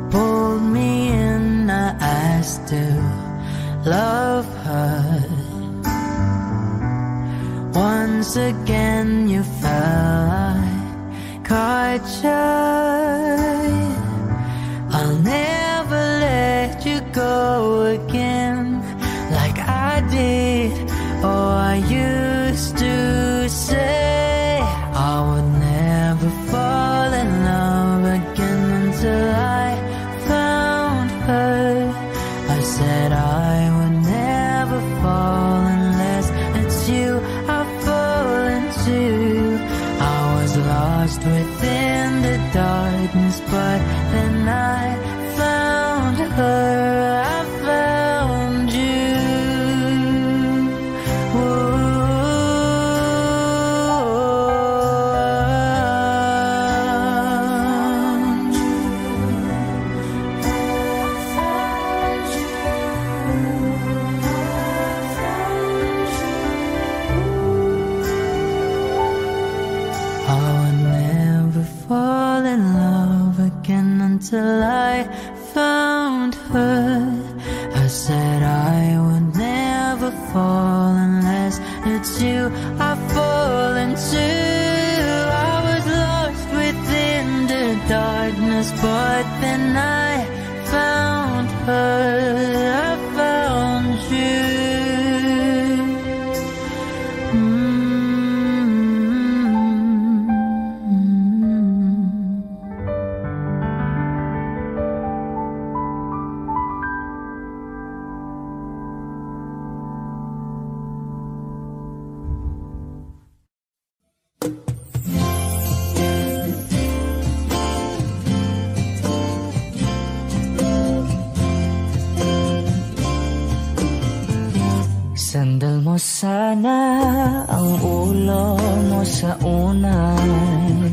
pulled me in, I still love her. Once again you fell, I caught you. I'll never let lost within the darkness, but then I found her, I found you. Until I found her, I said I would never fall unless it's you I fall into. I was lost within the darkness, but then I found her, I found you. Sandal mo sana ang ulo mo sa unan,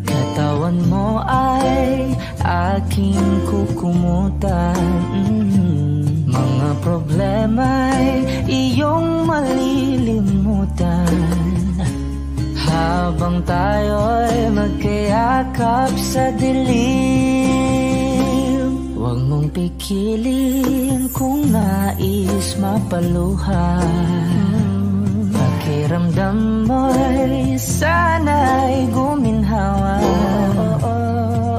katawan mo ay aking kukumutan. Mga problema'y iyong malilimutan, habang tayo'y magkayakap sa dilim. Huwag mong pikilin kung nais mapaluhan. Pakiramdam mo'y sana'y guminhawa.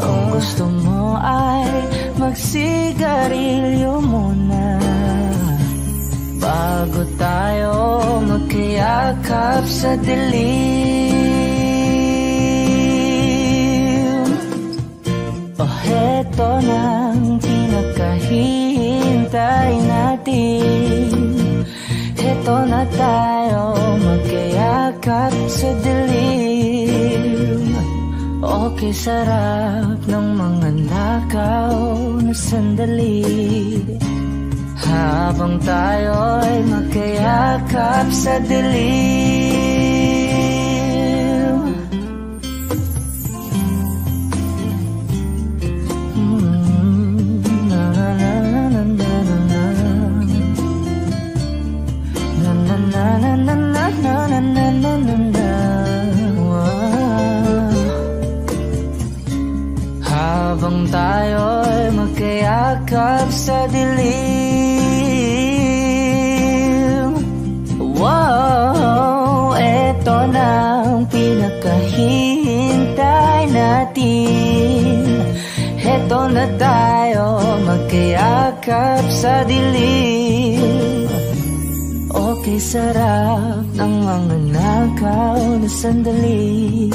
Kung gusto mo ay magsigarilyo muna, bago tayo magkayakap sa dilim. Oh, heto nang pinakahihintay natin. Heto na tayo magkayakap sa dilim. Okay, sarap ng mga nakaw na sandali, habang tayo'y magkayakap sa dilim. Habang tayo'y magkayakap sa dilim. Wow, eto na ang pinakahihintay natin. Eto na tayo magkayakap sa dilim. Okay, sarap ng mga nakaw na sandali,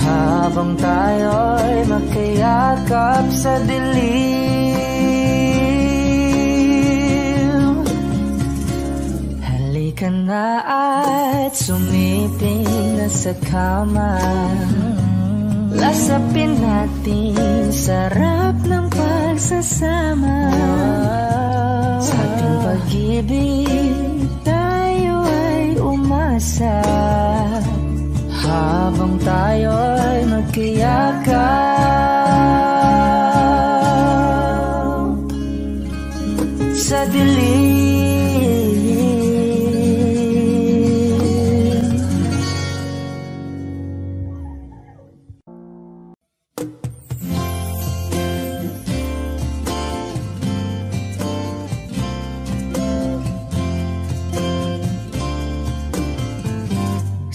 habang tayo'y magkayakap sa dilim. Halika na at sumiping na sa kama, lasapin natin sarap ng pagsasama. Sa ating pag-ibig tayo ay umasa, habang tayo'y magkayakap sa dilim.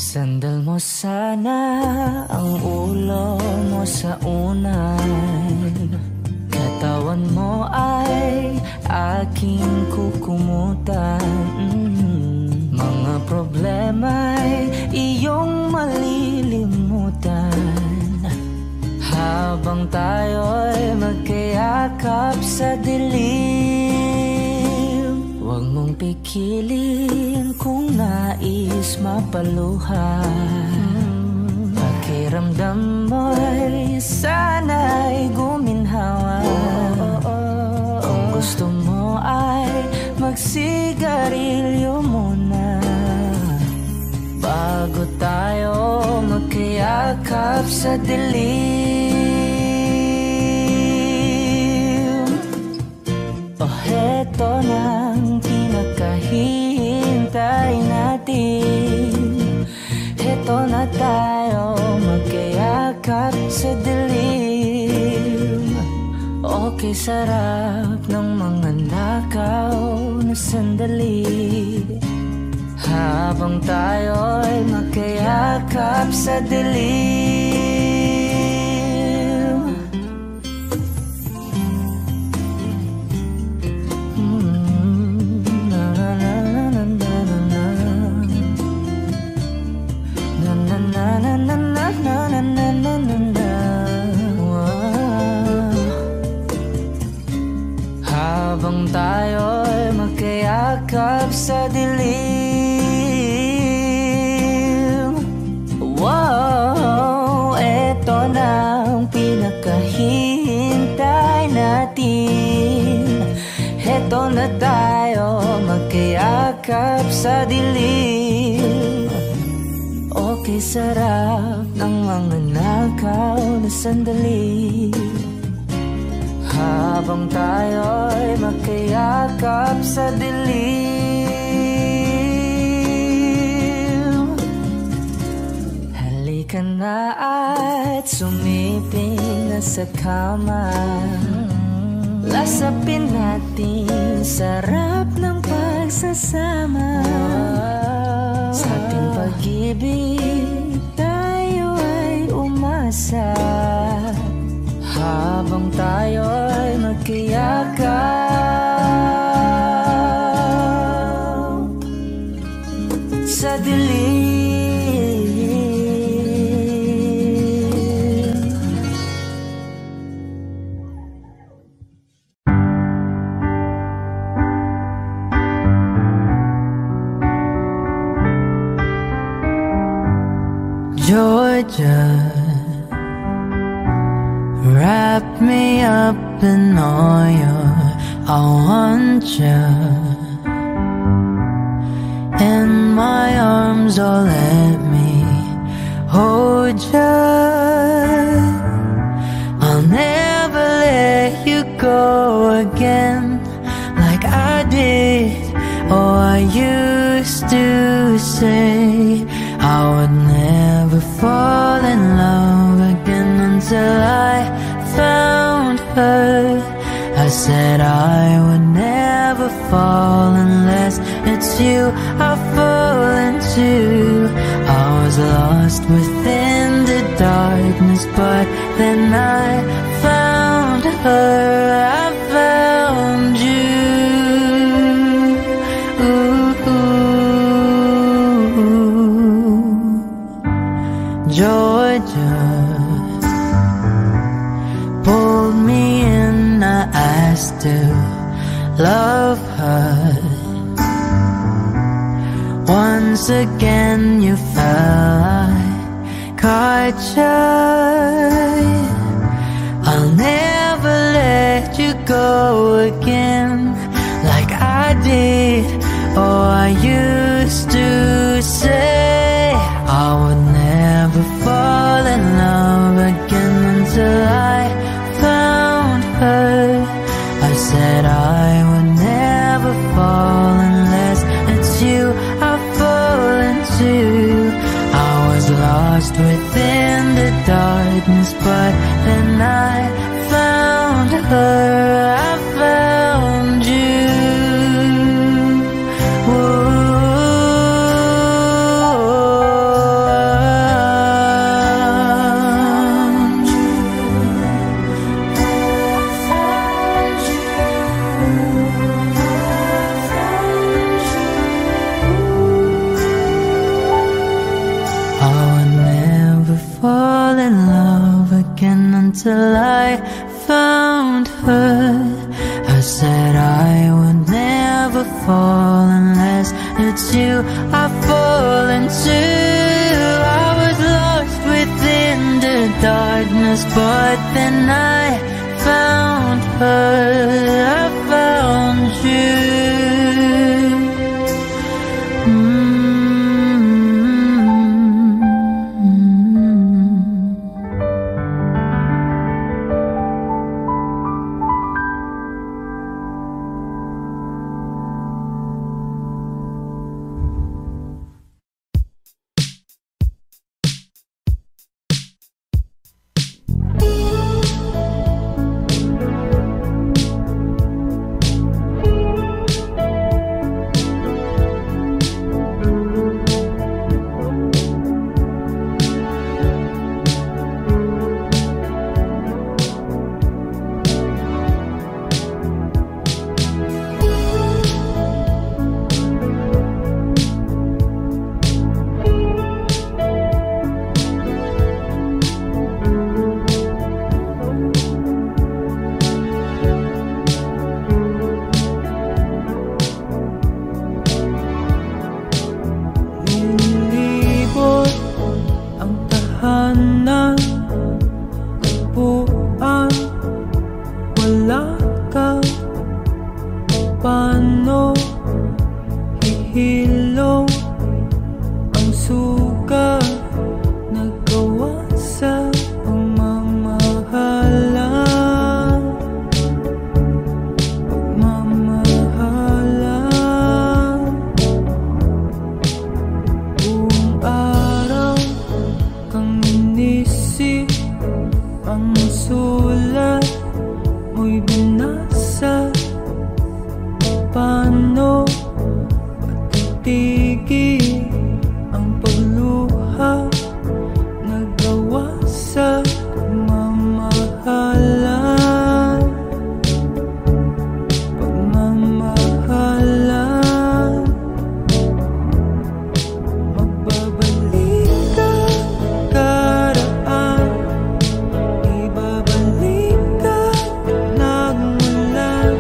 Sandal mo sana ang ulo mo sa unan, katawan mo ay aking kukumutan. Mga problema'y iyong malilimutan, habang tayo'y magkayakap sa dilim. Huwag mong pikilin kung nais mapaluhan. yakap sa dilim. Oh, heto nang pinakahihintay natin. Heto na tayo magkayakap sa dilim. Okay, sarap ng mga nakaw na sandali, habang tayo'y magkayakap sa dilim. Na na na na na na na na na na na na na na. Habang tayo'y magkayakap sa dilim. Wow, eto na ang pinakahihintay natin. Eto na tayo magkayakap sa dilim. Okay, sarap ng mga nakaw na sandali, habang tayo'y magkayakap sa dilim. Halika na at sumiping na sa kama. Lasapin natin sarap ng pagsasama. Sa ating pag-ibig tayo ay umasa, habang tayo'y magkayakap sa dilim. Georgia, wrap me up in oil. I want you in my arms, oh let me hold you. I'll never let you go again like I did. Oh, I used to say I would never fall in love again until I found her. I said I would never fall unless it's you I fall into. I was lost within the darkness, but then I found her. I found you. Georgia pulled me in, I still love her. Once again you fell, I caught you. I'll never let you go again like I did. Oh, I used to say I would never fall in love again until I found her. I said I would never fall unless it's you I fall into. I was lost within the darkness, but then I found her. I found you. Until I found her. I said I would never fall unless it's you I fall into. I was lost within the darkness, but then I found her. I found you. tahanan, buwan, wala ka. Paano hihilom ang suga nagawa sa pagmamahalan? Buong araw kang inisip, ang sulat mo'y binasa. Paano matitigil ang pagluha nagawa sa pagmamahalan? Magbabalik ka karaan, ibabalik ka nagmula.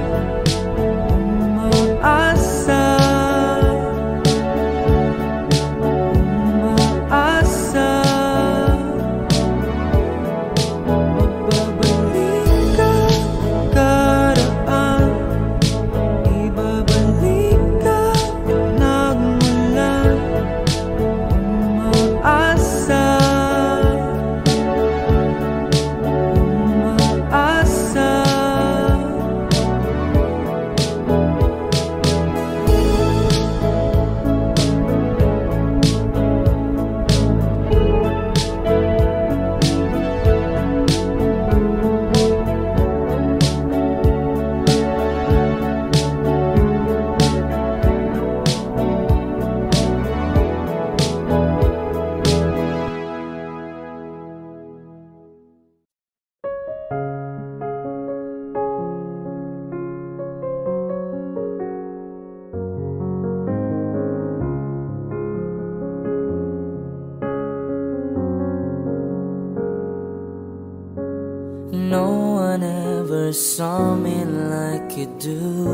No one ever saw me like you do.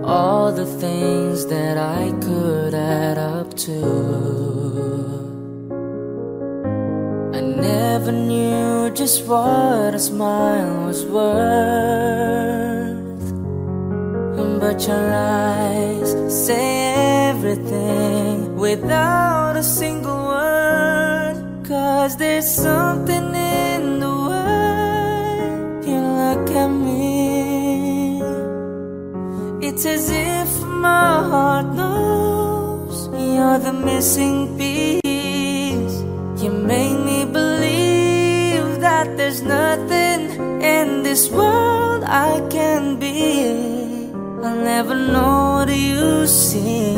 All the things that I could add up to, I never knew just what a smile was worth. But your eyes say everything without a single word. 'Cause there's something in the way you look at me. It's as if my heart knows you're the missing piece. You make me believe that there's nothing in this world I can be. I'll never know what you see,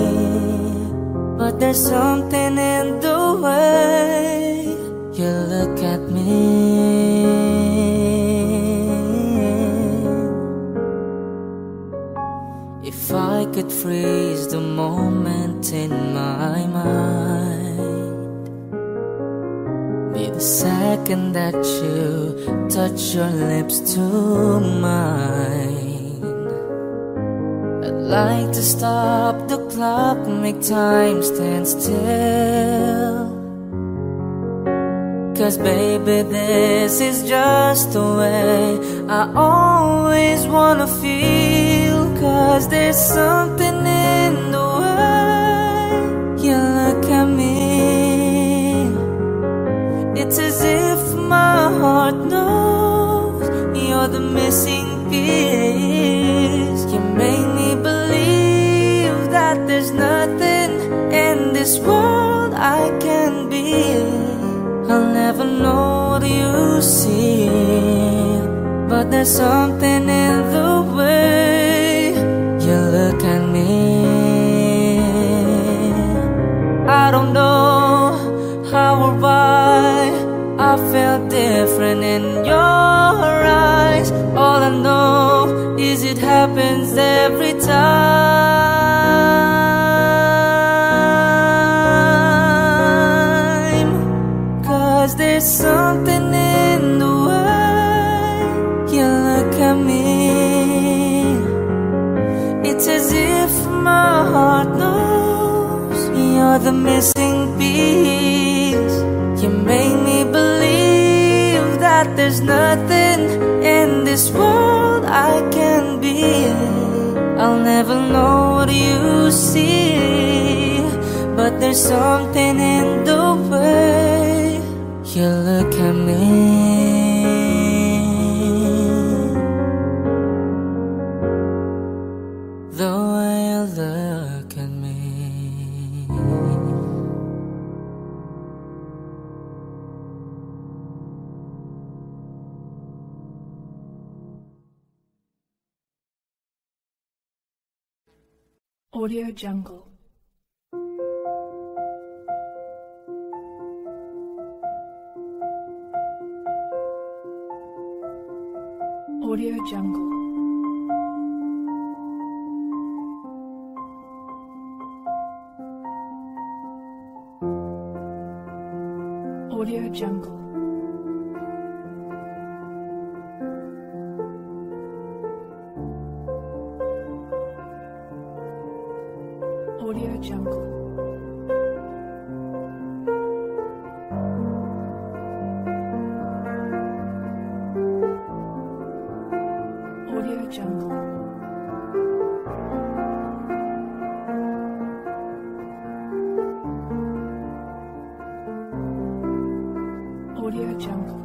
but there's something in the way you look at me. If I could freeze the moment in my mind, be the second that you touch your lips to mine. I'd like to stop the clock, make time stand still. 'Cause baby, this is just the way I always wanna feel. 'Cause there's something in the way you look at me. It's as if my heart knows you're the missing piece. You make me believe that there's nothing in this world I can be. I'll never know what you see, but there's something in the way you look at me. I don't know how or why I felt different in your eyes. All I know is it happens every time. 'Cause there's something in the way you look at me. It's as if my heart knows you're the missing piece. You make me believe that there's nothing in this world I can be. I'll never know what you see, but there's something in the way you look at me. The way you look at me. Audio Jungle. Audio Jungle. Audio Jungle. Audio Jungle. Audio Jungle. Audio Jungle.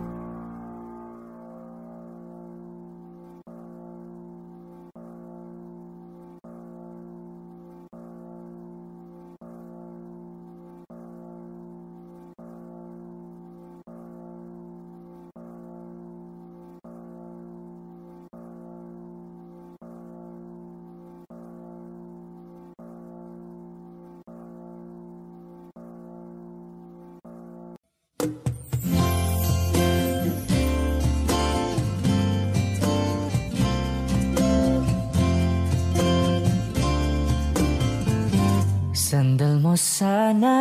Sandal mo sana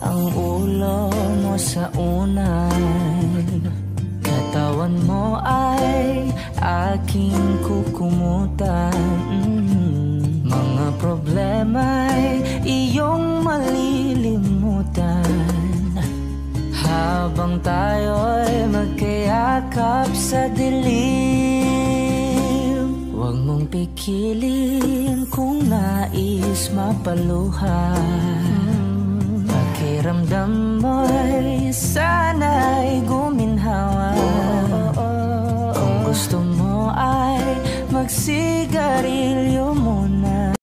ang ulo mo sa unan, katawan mo ay aking kukumutan. Mga problema'y iyong malilimutan habang tayo'y magkayakap sa dilim. Huwag mong pikilin kung nais mapaluhan. Pakiramdam mo'y sa